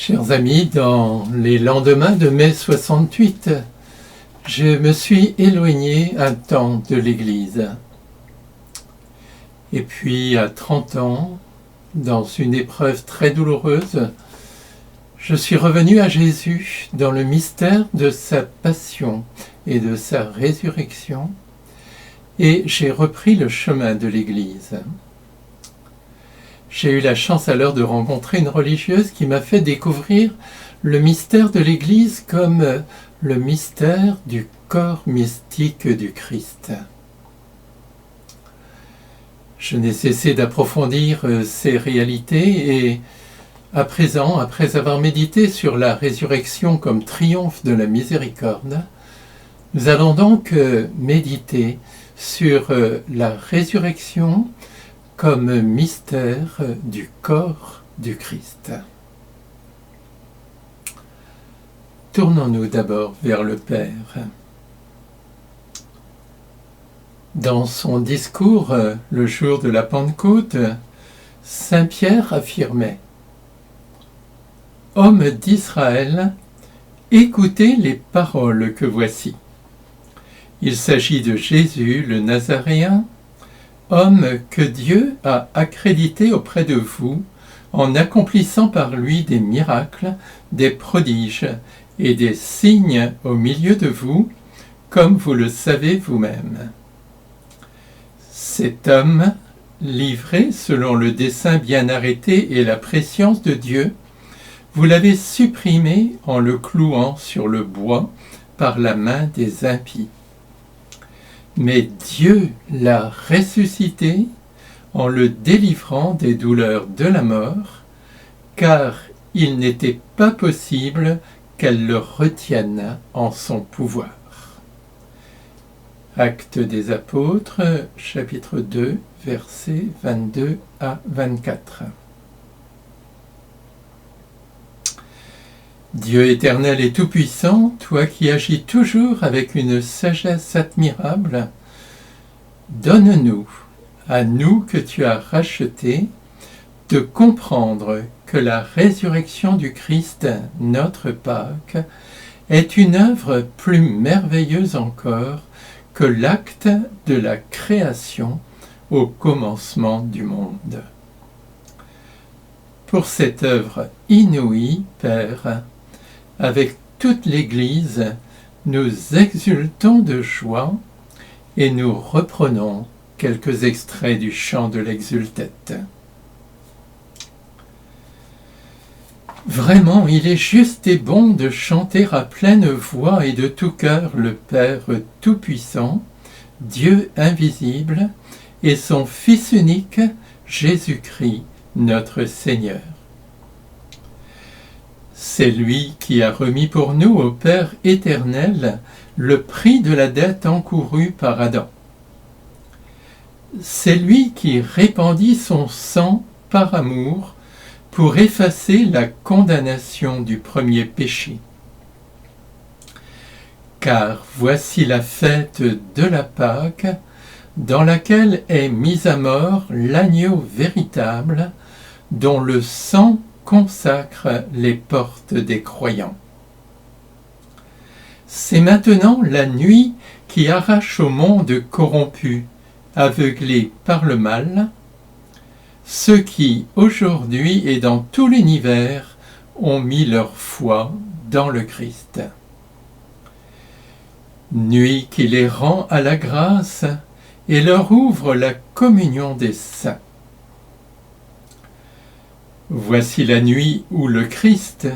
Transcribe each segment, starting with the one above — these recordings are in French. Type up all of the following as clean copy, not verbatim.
Chers amis, dans les lendemains de mai 68, je me suis éloigné un temps de l'Église. Et puis, à 30 ans, dans une épreuve très douloureuse, je suis revenu à Jésus dans le mystère de sa passion et de sa résurrection, et j'ai repris le chemin de l'Église. J'ai eu la chance alors de rencontrer une religieuse qui m'a fait découvrir le mystère de l'Église comme le mystère du corps mystique du Christ. Je n'ai cessé d'approfondir ces réalités et à présent, après avoir médité sur la résurrection comme triomphe de la miséricorde, nous allons donc méditer sur la résurrection comme mystère du corps du Christ. Tournons-nous d'abord vers le Père. Dans son discours le jour de la Pentecôte, Saint Pierre affirmait « Hommes d'Israël, écoutez les paroles que voici. Il s'agit de Jésus le Nazaréen, homme que Dieu a accrédité auprès de vous en accomplissant par lui des miracles, des prodiges et des signes au milieu de vous, comme vous le savez vous-même. Cet homme, livré selon le dessein bien arrêté et la prescience de Dieu, vous l'avez supprimé en le clouant sur le bois par la main des impies. Mais Dieu l'a ressuscité en le délivrant des douleurs de la mort, car il n'était pas possible qu'elle le retienne en son pouvoir. » Actes des Apôtres, chapitre 2, versets 22 à 24. Dieu éternel et tout-puissant, toi qui agis toujours avec une sagesse admirable, donne-nous, à nous que tu as rachetés, de comprendre que la résurrection du Christ, notre Pâque, est une œuvre plus merveilleuse encore que l'acte de la création au commencement du monde. Pour cette œuvre inouïe, Père, avec toute l'Église, nous exultons de joie et nous reprenons quelques extraits du chant de l'exultette. Vraiment, il est juste et bon de chanter à pleine voix et de tout cœur le Père Tout-Puissant, Dieu invisible, et son Fils unique, Jésus-Christ, notre Seigneur. C'est lui qui a remis pour nous au Père éternel le prix de la dette encourue par Adam. C'est lui qui répandit son sang par amour pour effacer la condamnation du premier péché. Car voici la fête de la Pâque, dans laquelle est mis à mort l'agneau véritable, dont le sang consacre les portes des croyants. C'est maintenant la nuit qui arrache au monde corrompu, aveuglé par le mal, ceux qui, aujourd'hui et dans tout l'univers, ont mis leur foi dans le Christ. Nuit qui les rend à la grâce et leur ouvre la communion des saints. Voici la nuit où le Christ,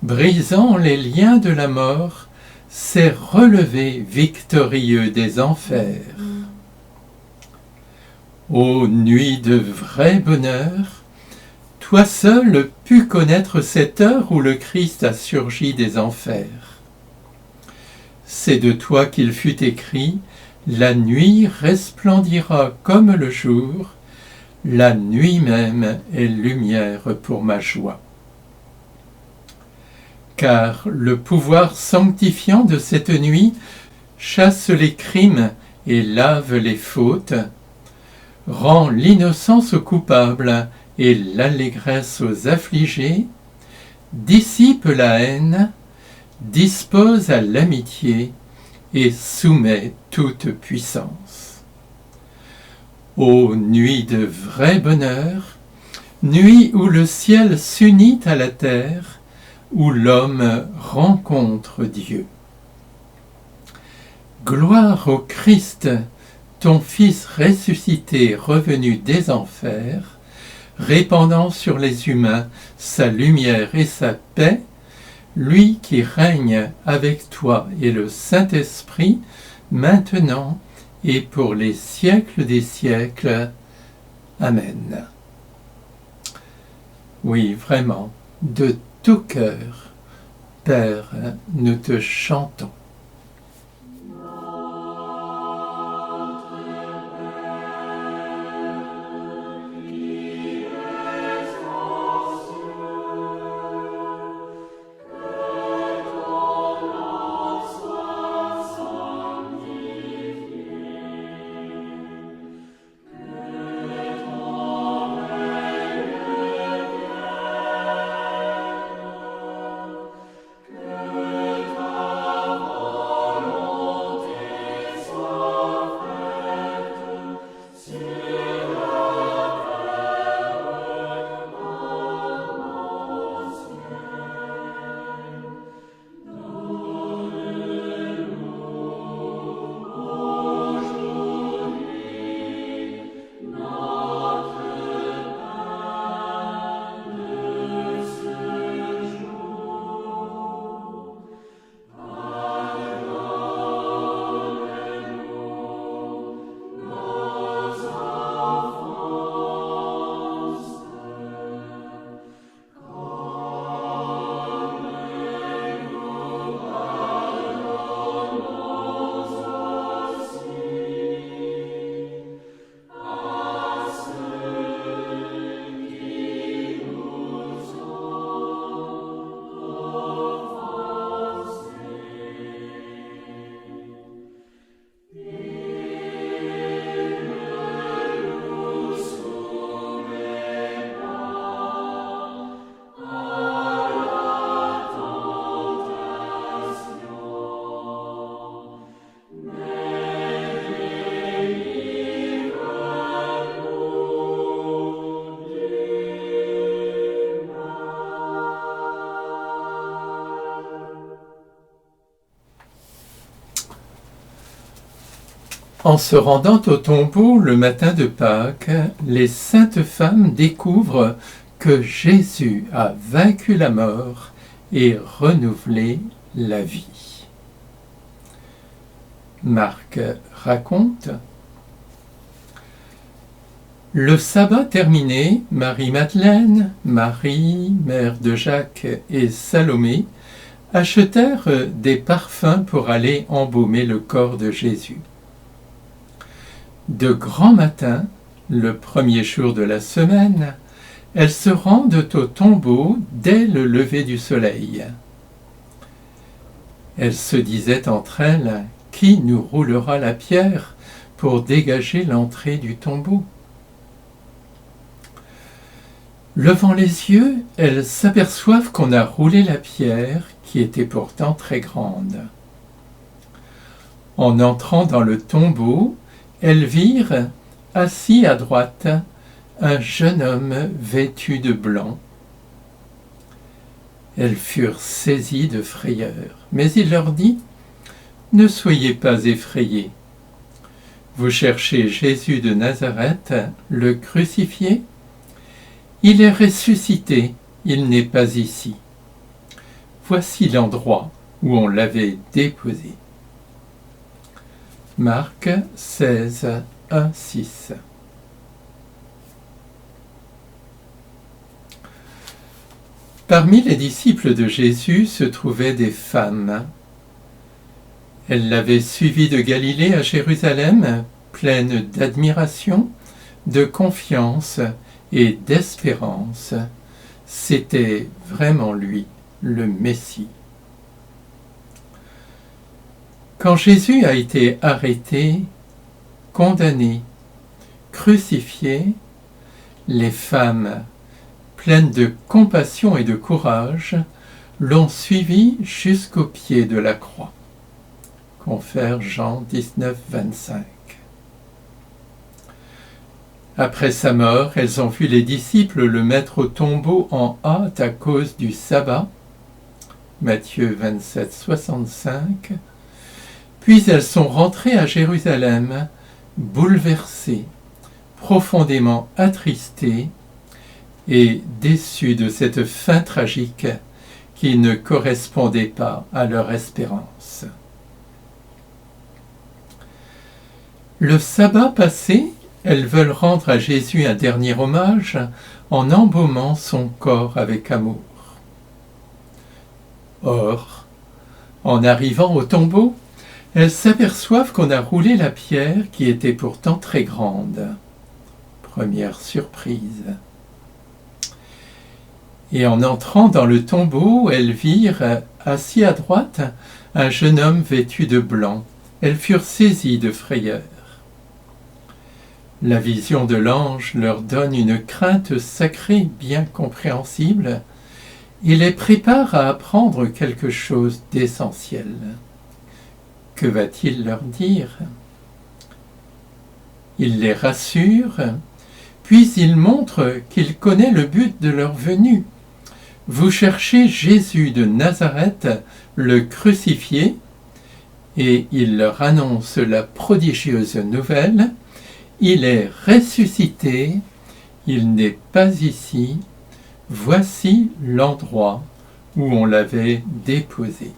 brisant les liens de la mort, s'est relevé victorieux des enfers. Ô nuit de vrai bonheur, toi seul pus connaître cette heure où le Christ a surgi des enfers. C'est de toi qu'il fut écrit, la nuit resplendira comme le jour, la nuit même est lumière pour ma joie. Car le pouvoir sanctifiant de cette nuit chasse les crimes et lave les fautes, rend l'innocence aux coupables et l'allégresse aux affligés, dissipe la haine, dispose à l'amitié et soumet toute puissance. Ô nuit de vrai bonheur, nuit où le ciel s'unit à la terre, où l'homme rencontre Dieu. Gloire au Christ, ton Fils ressuscité revenu des enfers, répandant sur les humains sa lumière et sa paix, lui qui règne avec toi et le Saint-Esprit, maintenant et pour les siècles des siècles. Amen. Oui, vraiment, de tout cœur, Père, nous te chantons. En se rendant au tombeau le matin de Pâques, les saintes femmes découvrent que Jésus a vaincu la mort et renouvelé la vie. Marc raconte: le sabbat terminé, Marie-Madeleine, Marie, mère de Jacques et Salomé achetèrent des parfums pour aller embaumer le corps de Jésus. De grand matin, le premier jour de la semaine, elles se rendent au tombeau dès le lever du soleil. Elles se disaient entre elles: qui nous roulera la pierre pour dégager l'entrée du tombeau? Levant les yeux, elles s'aperçoivent qu'on a roulé la pierre, qui était pourtant très grande. En entrant dans le tombeau, elles virent, assis à droite, un jeune homme vêtu de blanc. Elles furent saisies de frayeur, mais il leur dit: ne soyez pas effrayés. Vous cherchez Jésus de Nazareth, le crucifié? Il est ressuscité, il n'est pas ici. Voici l'endroit où on l'avait déposé. Marc 16, 1, 6. Parmi les disciples de Jésus se trouvaient des femmes. Elles l'avaient suivi de Galilée à Jérusalem, pleines d'admiration, de confiance et d'espérance. C'était vraiment lui, le Messie. Quand Jésus a été arrêté, condamné, crucifié, les femmes, pleines de compassion et de courage, l'ont suivi jusqu'au pied de la croix. Confère Jean 19, 25. Après sa mort, elles ont vu les disciples le mettre au tombeau en hâte à cause du sabbat. Matthieu 27, 65. Puis elles sont rentrées à Jérusalem, bouleversées, profondément attristées et déçues de cette fin tragique qui ne correspondait pas à leur espérance. Le sabbat passé, elles veulent rendre à Jésus un dernier hommage en embaumant son corps avec amour. Or, en arrivant au tombeau, elles s'aperçoivent qu'on a roulé la pierre qui était pourtant très grande. Première surprise. Et en entrant dans le tombeau, elles virent, assis à droite, un jeune homme vêtu de blanc. Elles furent saisies de frayeur. La vision de l'ange leur donne une crainte sacrée bien compréhensible et les prépare à apprendre quelque chose d'essentiel. Que va-t-il leur dire? Il les rassure, puis il montre qu'il connaît le but de leur venue. Vous cherchez Jésus de Nazareth, le crucifié, et il leur annonce la prodigieuse nouvelle. Il est ressuscité, il n'est pas ici, voici l'endroit où on l'avait déposé.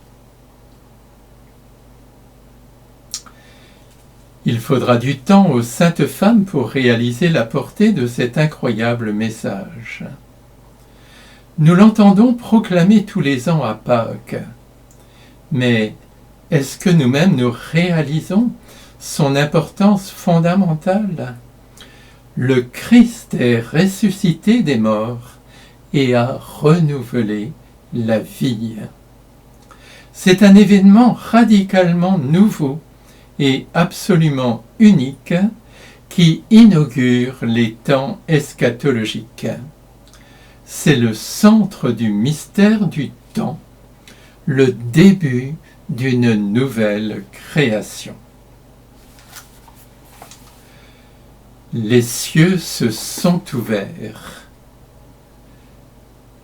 Il faudra du temps aux saintes femmes pour réaliser la portée de cet incroyable message. Nous l'entendons proclamer tous les ans à Pâques, mais est-ce que nous-mêmes nous réalisons son importance fondamentale? Le Christ est ressuscité des morts et a renouvelé la vie. C'est un événement radicalement nouveau et absolument unique qui inaugure les temps eschatologiques. C'est le centre du mystère du temps, le début d'une nouvelle création. Les cieux se sont ouverts.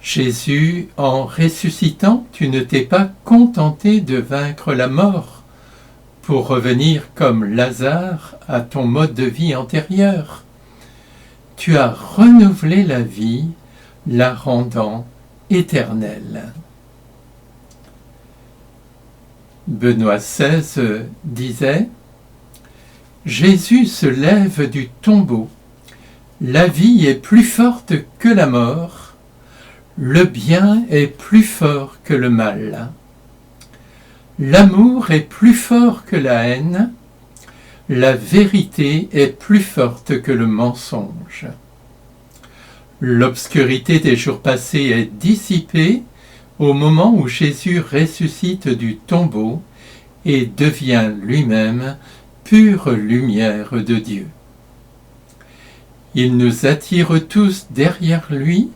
Jésus, en ressuscitant, tu ne t'es pas contenté de vaincre la mort pour revenir comme Lazare à ton mode de vie antérieur. Tu as renouvelé la vie, la rendant éternelle. Benoît XVI disait « Jésus se lève du tombeau. La vie est plus forte que la mort. Le bien est plus fort que le mal. L'amour est plus fort que la haine. La vérité est plus forte que le mensonge. L'obscurité des jours passés est dissipée au moment où Jésus ressuscite du tombeau et devient lui-même pure lumière de Dieu. Il nous attire tous derrière lui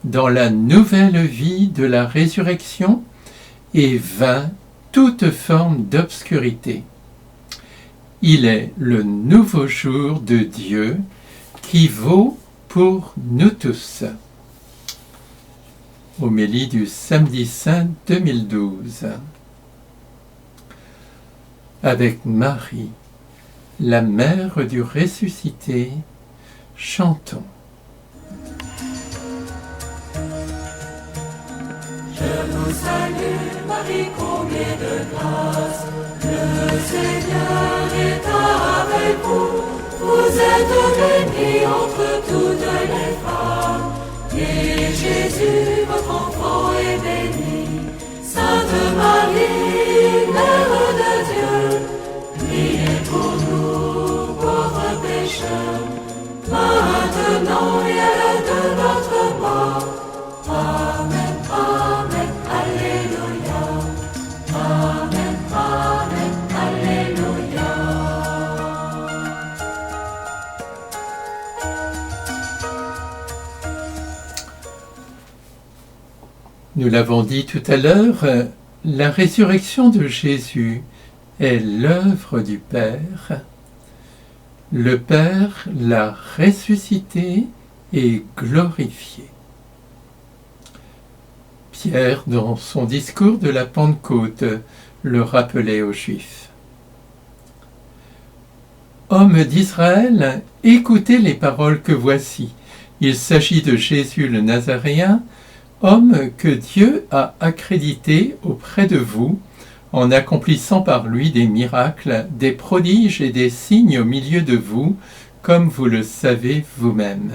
dans la nouvelle vie de la résurrection et vainc toute forme d'obscurité. Il est le nouveau jour de Dieu qui vaut pour nous tous. Homélie du Samedi Saint 2012. Avec Marie, la mère du ressuscité, chantons. Je vous salue, Marie, comblée de grâce. Le Seigneur est avec vous. Vous êtes bénie entre toutes les femmes. Et Jésus, votre enfant, est béni. Sainte Marie, Mère de Dieu, priez pour nous, pauvres pécheurs, maintenant et à l'heure de notre mort. Amen, Amen, Alléluia. Amen, Amen, Alléluia. Nous l'avons dit tout à l'heure, la résurrection de Jésus est l'œuvre du Père. Le Père l'a ressuscité et glorifié. Pierre, dans son discours de la Pentecôte, le rappelait aux Juifs. Hommes d'Israël, écoutez les paroles que voici. Il s'agit de Jésus le Nazaréen, homme que Dieu a accrédité auprès de vous, en accomplissant par lui des miracles, des prodiges et des signes au milieu de vous, comme vous le savez vous-même.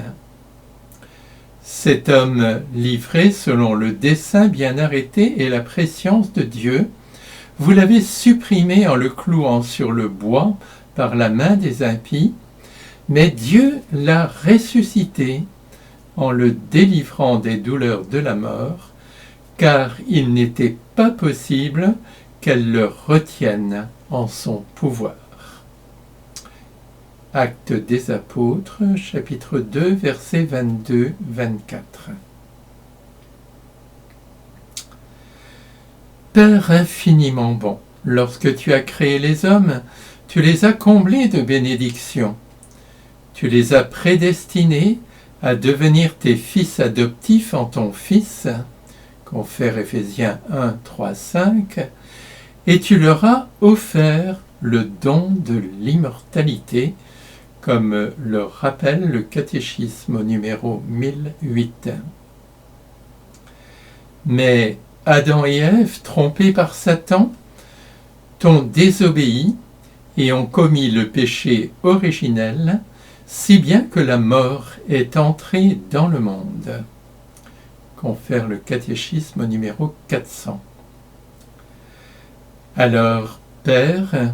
Cet homme livré selon le dessein bien arrêté et la prescience de Dieu, vous l'avez supprimé en le clouant sur le bois par la main des impies, mais Dieu l'a ressuscité en le délivrant des douleurs de la mort, car il n'était pas possible qu'elle le retienne en son pouvoir. Actes des Apôtres, chapitre 2, versets 22-24. Père infiniment bon, lorsque tu as créé les hommes, tu les as comblés de bénédictions. Tu les as prédestinés à devenir tes fils adoptifs en ton Fils, confère Éphésiens 1, 3, 5, et tu leur as offert le don de l'immortalité, comme le rappelle le catéchisme au numéro 1008. Mais Adam et Ève, trompés par Satan, t'ont désobéi et ont commis le péché originel, si bien que la mort est entrée dans le monde. Confère le catéchisme au numéro 400. Alors, Père,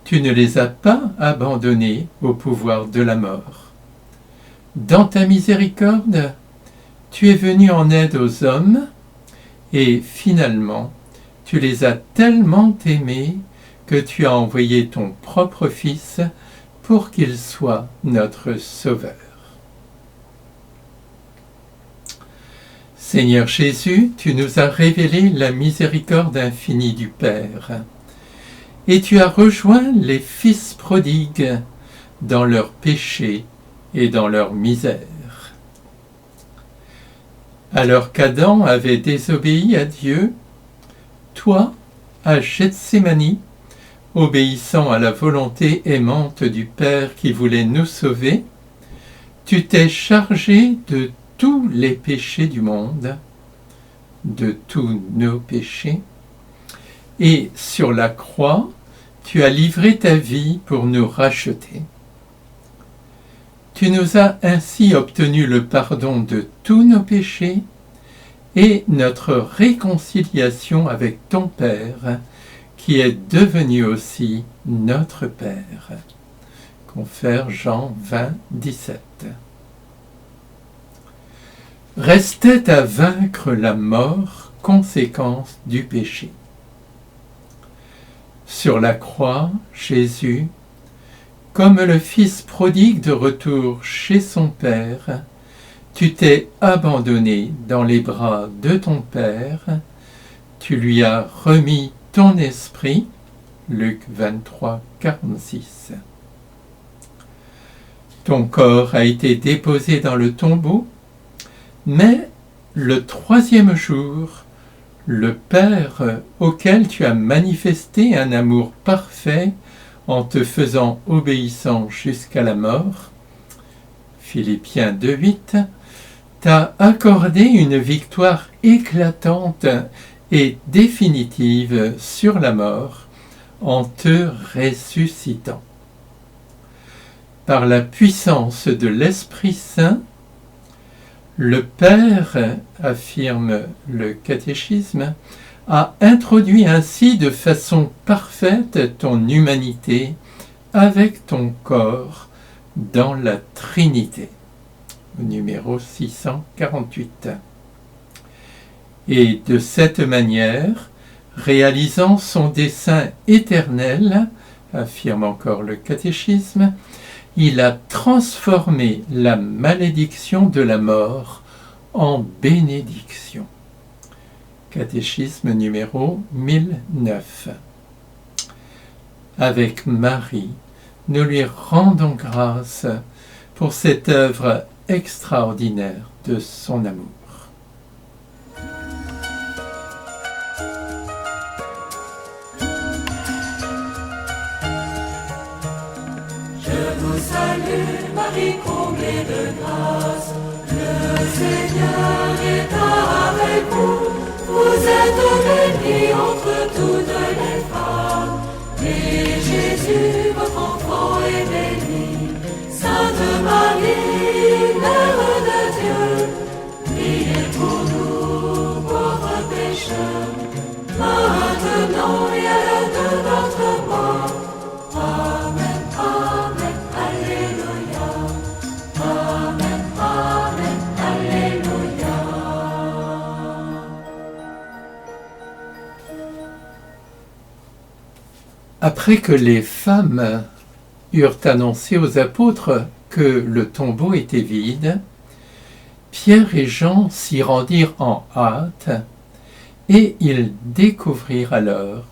tu ne les as pas abandonnés au pouvoir de la mort. Dans ta miséricorde, tu es venu en aide aux hommes et finalement, tu les as tellement aimés que tu as envoyé ton propre Fils pour qu'il soit notre Sauveur. Seigneur Jésus, tu nous as révélé la miséricorde infinie du Père. Et tu as rejoint les fils prodigues dans leur péché et dans leur misère. Alors qu'Adam avait désobéi à Dieu, toi, à Gethsémani, obéissant à la volonté aimante du Père qui voulait nous sauver, tu t'es chargé de tous les péchés du monde, de tous nos péchés, et sur la croix, tu as livré ta vie pour nous racheter. Tu nous as ainsi obtenu le pardon de tous nos péchés et notre réconciliation avec ton Père, qui est devenu aussi notre Père. Confère Jean 20, 17. Restait à vaincre la mort, conséquence du péché. Sur la croix, Jésus, comme le Fils prodigue de retour chez son Père, tu t'es abandonné dans les bras de ton Père, tu lui as remis ton esprit, Luc 23, 46. Ton corps a été déposé dans le tombeau, mais le troisième jour, le Père auquel tu as manifesté un amour parfait en te faisant obéissant jusqu'à la mort, Philippiens 2,8, t'a accordé une victoire éclatante et définitive sur la mort en te ressuscitant. Par la puissance de l'Esprit Saint, le Père, affirme le catéchisme, a introduit ainsi de façon parfaite ton humanité avec ton corps dans la Trinité. Numéro 648. Et de cette manière, réalisant son dessein éternel, affirme encore le catéchisme, il a transformé la malédiction de la mort en bénédiction. catéchisme numéro 1009. Avec Marie, nous lui rendons grâce pour cette œuvre extraordinaire de son amour. Je vous salue, Marie, comblée de grâce. Le Seigneur est avec vous. Vous êtes bénie entre toutes les femmes. Et Jésus, votre enfant, est béni. Sainte Marie, Mère de Dieu, priez pour nous, pauvres pécheurs, maintenant et à l'heure de notre mort. Amen, Amen, Alléluia. Amen, Amen, Alléluia. Après que les femmes eurent annoncé aux apôtres que le tombeau était vide, Pierre et Jean s'y rendirent en hâte, et ils découvrirent alors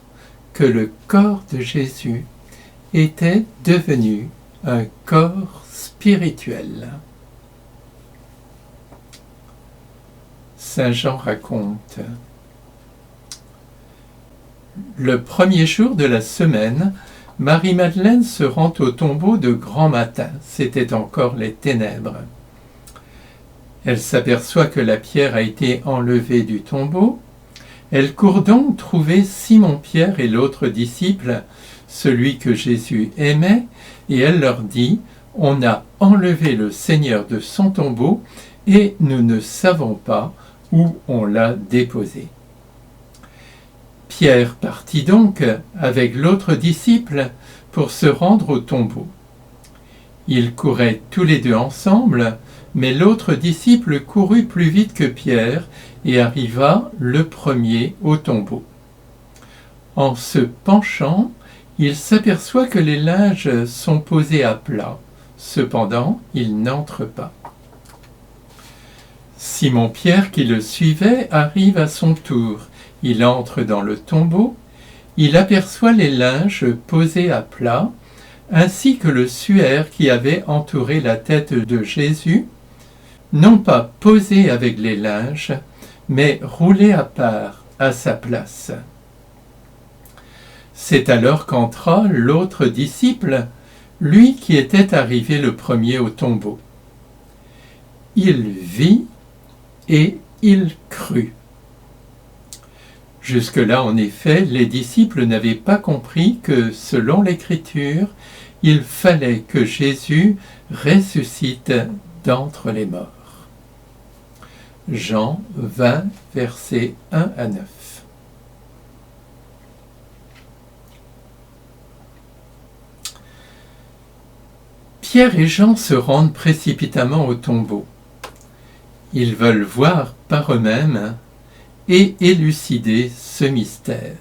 que le corps de Jésus était devenu un corps spirituel. Saint Jean raconte: le premier jour de la semaine, Marie-Madeleine se rend au tombeau de grand matin. C'était encore les ténèbres. Elle s'aperçoit que la pierre a été enlevée du tombeau. Elle court donc trouver Simon-Pierre et l'autre disciple, celui que Jésus aimait, et elle leur dit: « On a enlevé le Seigneur de son tombeau et nous ne savons pas où on l'a déposé. » Pierre partit donc avec l'autre disciple pour se rendre au tombeau. Ils couraient tous les deux ensemble, mais l'autre disciple courut plus vite que Pierre et arriva le premier au tombeau. En se penchant, il s'aperçoit que les linges sont posés à plat. Cependant, il n'entre pas. Simon-Pierre, qui le suivait, arrive à son tour. Il entre dans le tombeau, il aperçoit les linges posés à plat, ainsi que le suaire qui avait entouré la tête de Jésus, non pas posé avec les linges, mais roulé à part à sa place. C'est alors qu'entra l'autre disciple, lui qui était arrivé le premier au tombeau. Il vit et il crut. Jusque-là, en effet, les disciples n'avaient pas compris que, selon l'Écriture, il fallait que Jésus ressuscite d'entre les morts. Jean 20, versets 1 à 9. Pierre et Jean se rendent précipitamment au tombeau. Ils veulent voir par eux-mêmes et élucider ce mystère.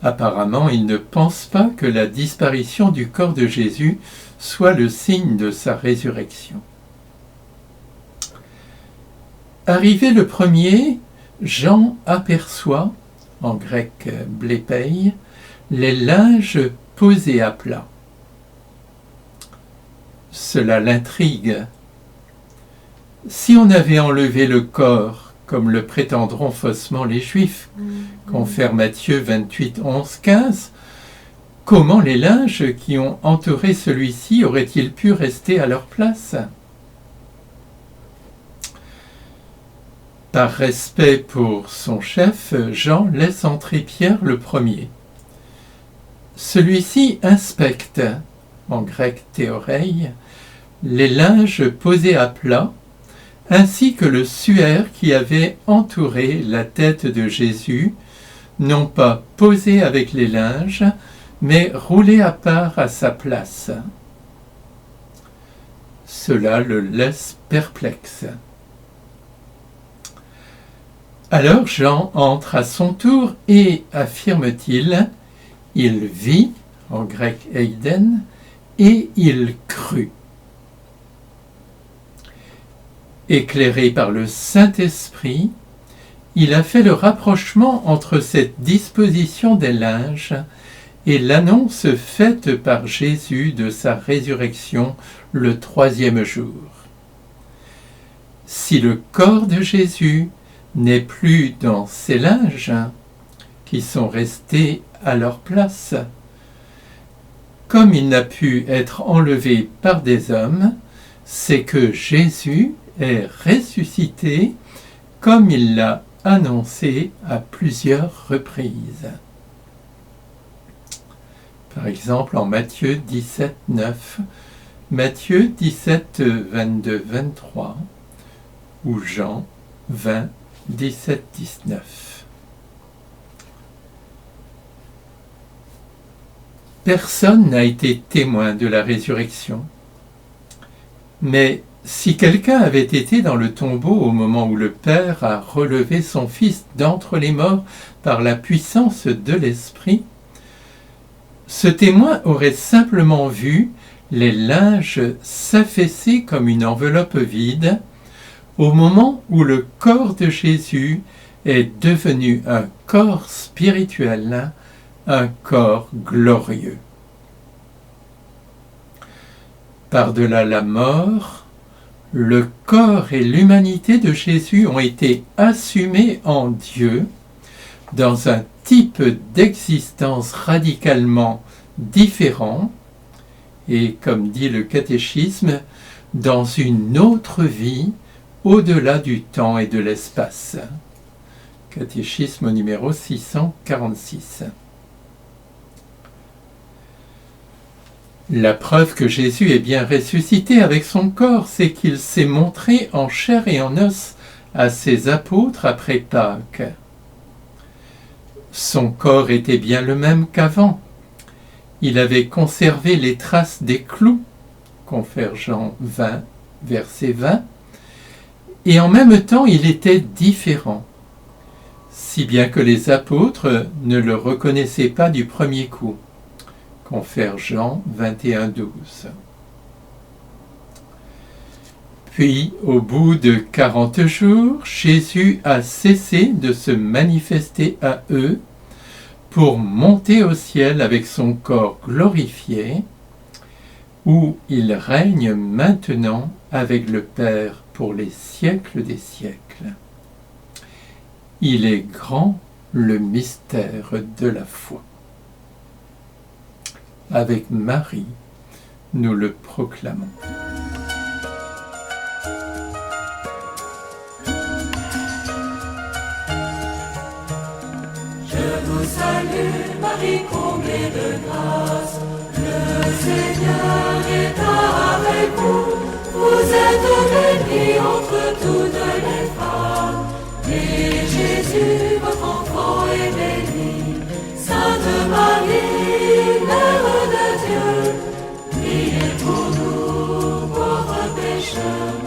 Apparemment, ils ne pensent pas que la disparition du corps de Jésus soit le signe de sa résurrection. Arrivé le premier, Jean aperçoit, en grec blépei, les linges posés à plat. Cela l'intrigue. Si on avait enlevé le corps, comme le prétendront faussement les Juifs, confère Matthieu 28, 11, 15, comment les linges qui ont entouré celui-ci auraient-ils pu rester à leur place? Par respect pour son chef, Jean laisse entrer Pierre le premier. Celui-ci inspecte, en grec théorei, les linges posés à plat, ainsi que le suaire qui avait entouré la tête de Jésus, non pas posé avec les linges, mais roulé à part à sa place. Cela le laisse perplexe. Alors Jean entre à son tour et, affirme-t-il, il vit, en grec eiden, et il crut. Éclairé par le Saint-Esprit, il a fait le rapprochement entre cette disposition des linges et l'annonce faite par Jésus de sa résurrection le 3e jour. Si le corps de Jésus n'est plus dans ces linges, qui sont restés à leur place, comme il n'a pu être enlevé par des hommes, c'est que Jésus est ressuscité comme il l'a annoncé à plusieurs reprises. Par exemple en Matthieu 17, 9, Matthieu 17, 22, 23 ou Jean 20, 17, 19. Personne n'a été témoin de la résurrection. Mais si quelqu'un avait été dans le tombeau au moment où le Père a relevé son Fils d'entre les morts par la puissance de l'Esprit, ce témoin aurait simplement vu les linges s'affaisser comme une enveloppe vide au moment où le corps de Jésus est devenu un corps spirituel, un corps glorieux. Par-delà la mort, le corps et l'humanité de Jésus ont été assumés en Dieu dans un type d'existence radicalement différent et, comme dit le catéchisme, dans une autre vie au-delà du temps et de l'espace. Catéchisme numéro 646. La preuve que Jésus est bien ressuscité avec son corps, c'est qu'il s'est montré en chair et en os à ses apôtres après Pâques. Son corps était bien le même qu'avant. Il avait conservé les traces des clous, confère Jean 20, verset 20, et en même temps il était différent, si bien que les apôtres ne le reconnaissaient pas du premier coup, confère Jean 21, 12. Puis, au bout de 40 jours, Jésus a cessé de se manifester à eux pour monter au ciel avec son corps glorifié, où il règne maintenant avec le Père pour les siècles des siècles. Il est grand le mystère de la foi. Avec Marie, nous le proclamons. Je vous salue, Marie, comblée de grâce. Le Seigneur est avec vous. Vous êtes bénie entre toutes les femmes. Et Jésus, votre enfant, est béni. Sainte Marie, Mère de Dieu, priez pour nous, pauvres pécheurs,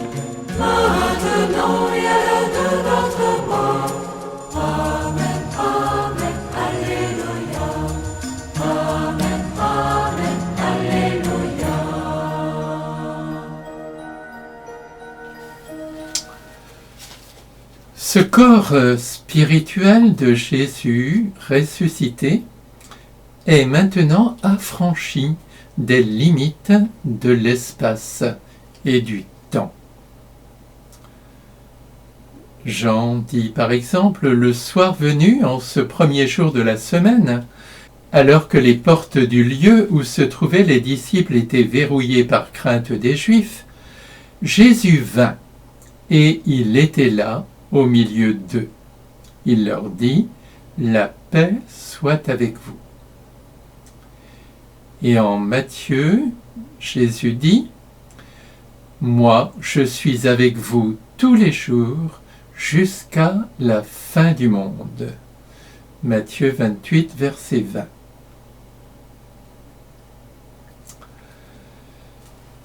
maintenant et à l'heure de notre mort. Amen, Amen, Alléluia. Amen, Amen, Alléluia. Ce corps spirituel de Jésus ressuscité est maintenant affranchi des limites de l'espace et du temps. Jean dit par exemple, le soir venu, en ce premier jour de la semaine, alors que les portes du lieu où se trouvaient les disciples étaient verrouillées par crainte des Juifs, Jésus vint, et il était là, au milieu d'eux. Il leur dit, la paix soit avec vous. Et en Matthieu, Jésus dit, moi, je suis avec vous tous les jours jusqu'à la fin du monde. Matthieu 28, verset 20.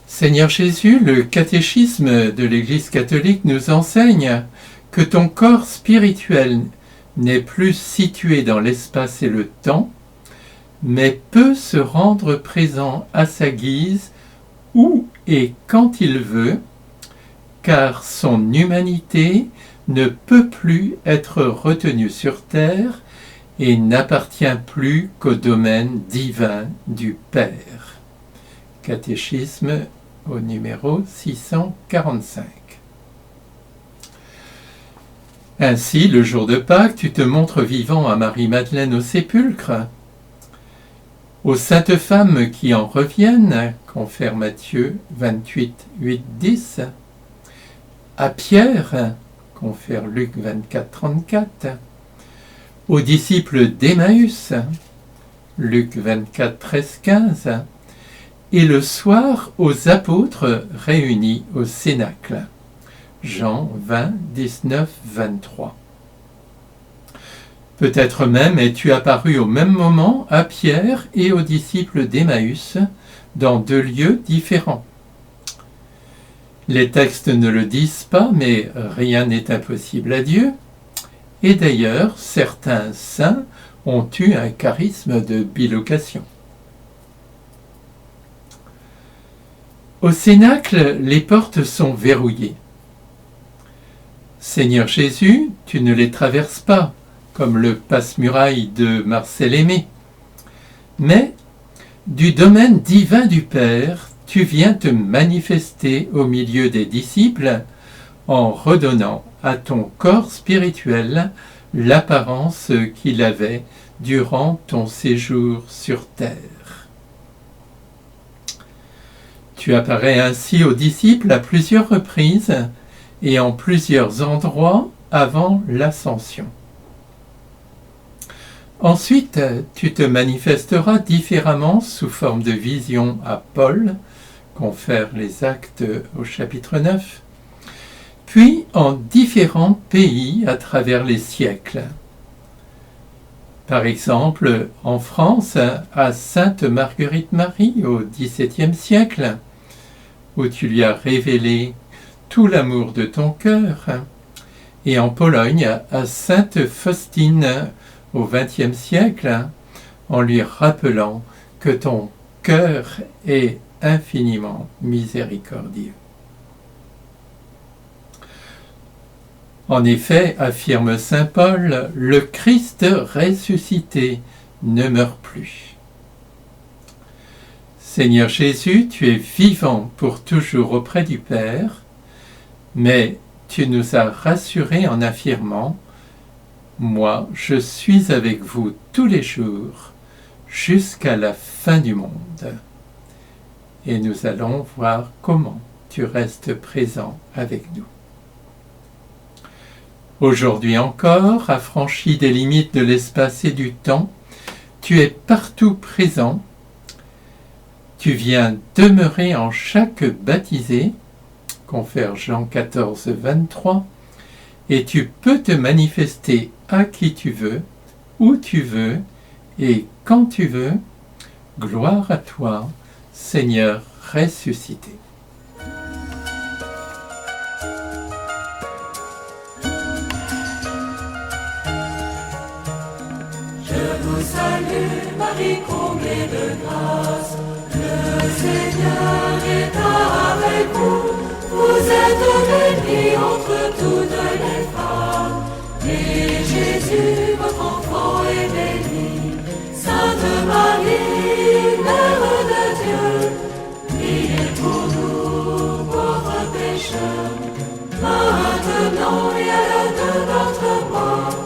Seigneur Jésus, le catéchisme de l'Église catholique nous enseigne que ton corps spirituel n'est plus situé dans l'espace et le temps, mais peut se rendre présent à sa guise où et quand il veut, car son humanité ne peut plus être retenu sur terre et n'appartient plus qu'au domaine divin du Père. Catéchisme au numéro 645. Ainsi, le jour de Pâques, tu te montres vivant à Marie-Madeleine au sépulcre, aux saintes femmes qui en reviennent, confère Matthieu 28, 8, 10, à Pierre, confère Luc 24, 34, aux disciples d'Emmaüs, Luc 24, 13, 15, et le soir aux apôtres réunis au Cénacle, Jean 20, 19, 23. Peut-être même es-tu apparu au même moment à Pierre et aux disciples d'Emmaüs dans 2 lieux différents. Les textes ne le disent pas, mais rien n'est impossible à Dieu. Et d'ailleurs, certains saints ont eu un charisme de bilocation. Au Cénacle, les portes sont verrouillées. Seigneur Jésus, tu ne les traverses pas, comme le passe-muraille de Marcel Aimé. Mais, du domaine divin du Père, tu viens te manifester au milieu des disciples en redonnant à ton corps spirituel l'apparence qu'il avait durant ton séjour sur terre. Tu apparais ainsi aux disciples à plusieurs reprises et en plusieurs endroits avant l'ascension. Ensuite, tu te manifesteras différemment sous forme de vision à Paul, confère les Actes au chapitre 9, puis en différents pays à travers les siècles. Par exemple, en France, à Sainte Marguerite Marie au XVIIe siècle, où tu lui as révélé tout l'amour de ton cœur, et en Pologne, à Sainte Faustine au XXe siècle, en lui rappelant que ton cœur est infiniment miséricordieux. En effet, affirme saint Paul, le Christ ressuscité ne meurt plus. Seigneur Jésus, tu es vivant pour toujours auprès du Père, mais tu nous as rassurés en affirmant « Moi, je suis avec vous tous les jours, jusqu'à la fin du monde. » Et nous allons voir comment tu restes présent avec nous. Aujourd'hui encore, affranchi des limites de l'espace et du temps, tu es partout présent. Tu viens demeurer en chaque baptisé, confère Jean 14, 23, et tu peux te manifester à qui tu veux, où tu veux et quand tu veux. Gloire à toi, Seigneur ressuscité. Je vous salue, Marie comblée de grâce. Le Seigneur est avec vous. Vous êtes bénie entre toutes les femmes. Et Jésus, votre enfant, est béni. Sainte Marie, Mère de Dieu, priez pour nous, pauvres pécheurs, maintenant et à l'heure de notre mort.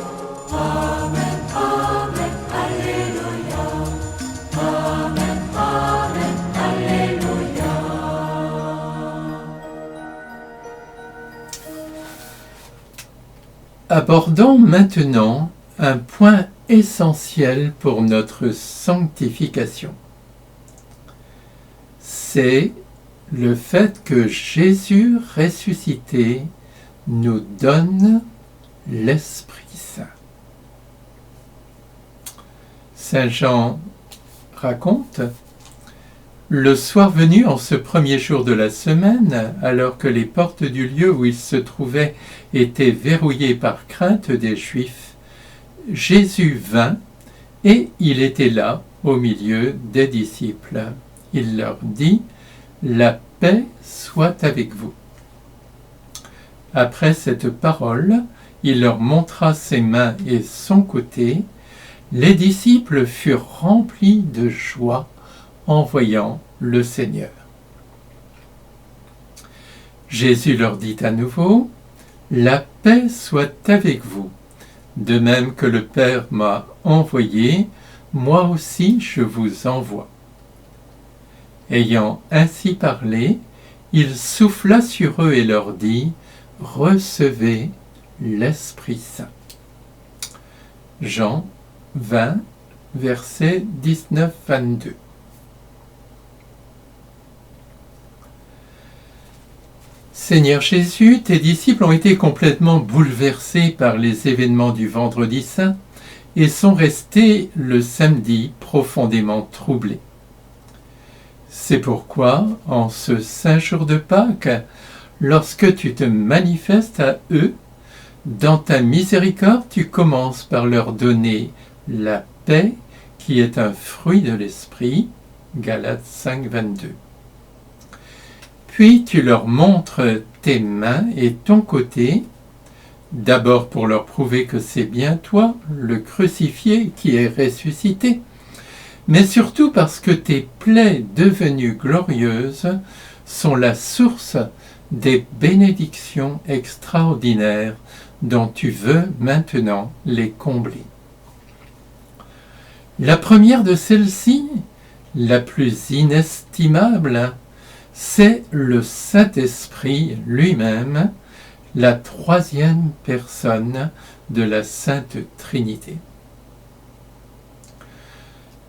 Amen, Amen, Alléluia. Amen, Amen, Alléluia. Abordons maintenant un point essentiel pour notre sanctification. C'est le fait que Jésus ressuscité nous donne l'Esprit Saint. Saint Jean raconte, le soir venu en ce premier jour de la semaine, alors que les portes du lieu où il se trouvait étaient verrouillées par crainte des Juifs, Jésus vint et il était là au milieu des disciples. Il leur dit « La paix soit avec vous ». Après cette parole, il leur montra ses mains et son côté. Les disciples furent remplis de joie en voyant le Seigneur. Jésus leur dit à nouveau, « La paix soit avec vous. De même que le Père m'a envoyé, moi aussi je vous envoie. » Ayant ainsi parlé, il souffla sur eux et leur dit, « Recevez l'Esprit Saint. » Jean 20, versets 19-22. Seigneur Jésus, tes disciples ont été complètement bouleversés par les événements du Vendredi Saint et sont restés le samedi profondément troublés. C'est pourquoi, en ce saint jour de Pâques, lorsque tu te manifestes à eux, dans ta miséricorde, tu commences par leur donner la paix qui est un fruit de l'esprit, Galates 5, 22. Puis tu leur montres tes mains et ton côté, d'abord pour leur prouver que c'est bien toi, le crucifié, qui est ressuscité, mais surtout parce que tes plaies devenues glorieuses sont la source des bénédictions extraordinaires dont tu veux maintenant les combler. La première de celles-ci, la plus inestimable, c'est le Saint-Esprit lui-même, la troisième personne de la Sainte Trinité.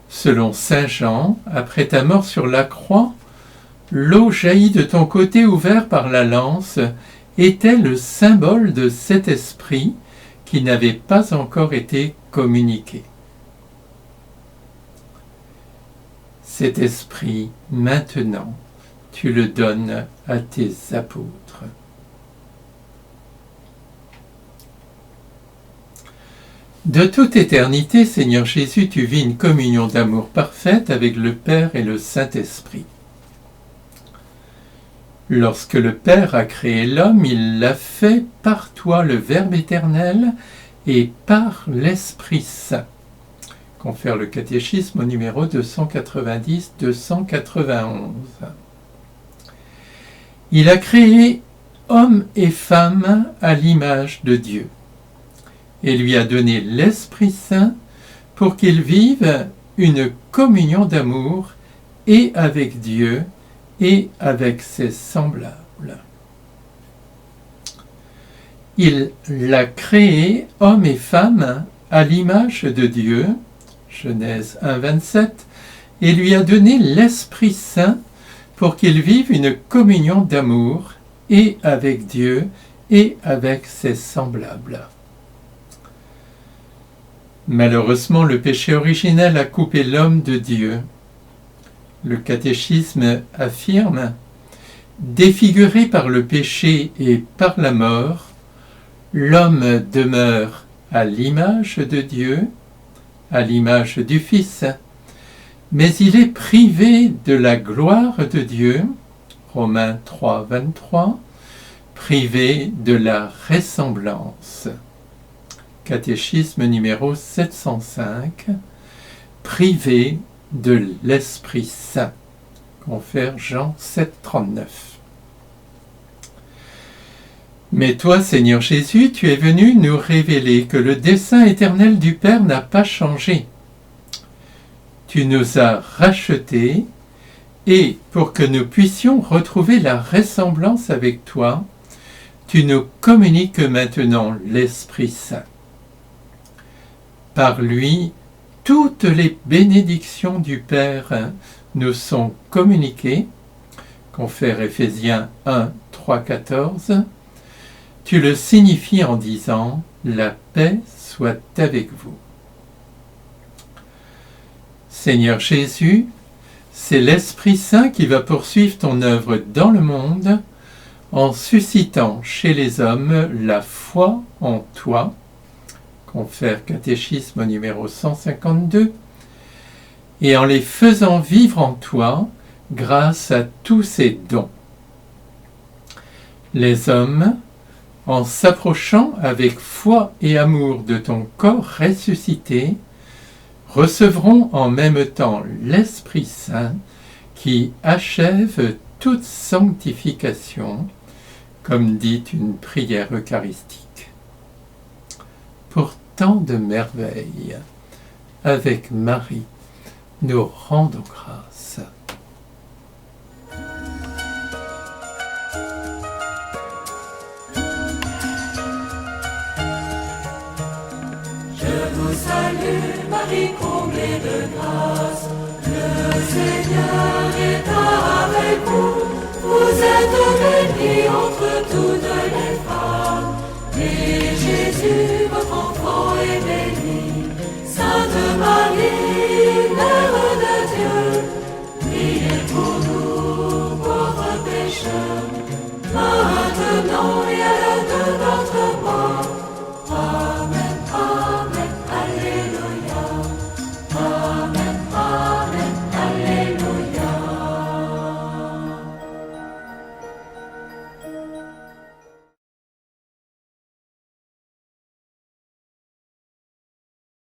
Selon saint Jean, après ta mort sur la croix, l'eau jaillie de ton côté ouvert par la lance était le symbole de cet esprit qui n'avait pas encore été communiqué. Cet esprit, maintenant, tu le donnes à tes apôtres. De toute éternité, Seigneur Jésus, tu vis une communion d'amour parfaite avec le Père et le Saint-Esprit. Lorsque le Père a créé l'homme, il l'a fait par toi, le Verbe éternel, et par l'Esprit Saint. Confère le catéchisme au numéro 290-291. Il a créé homme et femme à l'image de Dieu et lui a donné l'Esprit Saint pour qu'ils vivent une communion d'amour et avec Dieu et avec ses semblables. Il l'a créé homme et femme à l'image de Dieu, Genèse 1, 27, et lui a donné l'Esprit Saint pour qu'ils vivent une communion d'amour et avec Dieu et avec ses semblables. Malheureusement, le péché originel a coupé l'homme de Dieu. Le catéchisme affirme, défiguré par le péché et par la mort, l'homme demeure à l'image de Dieu, à l'image du Fils, mais il est privé de la gloire de Dieu, Romains 3, 23, privé de la ressemblance. Catéchisme numéro 705, privé de l'Esprit Saint, confère Jean 7, 39. Mais toi, Seigneur Jésus, tu es venu nous révéler que le dessein éternel du Père n'a pas changé. Tu nous as rachetés et pour que nous puissions retrouver la ressemblance avec toi, tu nous communiques maintenant l'Esprit Saint. Par lui, toutes les bénédictions du Père nous sont communiquées, confère Éphésiens 1, 3, 14. Tu le signifies en disant « La paix soit avec vous ». Seigneur Jésus, c'est l'Esprit Saint qui va poursuivre ton œuvre dans le monde en suscitant chez les hommes la foi en toi, confère catéchisme numéro 152, et en les faisant vivre en toi grâce à tous ces dons. Les hommes, en s'approchant avec foi et amour de ton corps ressuscité, recevront en même temps l'Esprit Saint qui achève toute sanctification, comme dit une prière eucharistique. Pour tant de merveilles, avec Marie, nous rendons grâce. Je vous salue, Marie comblée de grâce. Le Seigneur est avec vous. Vous êtes bénie entre toutes les femmes. Et Jésus, votre enfant, est béni.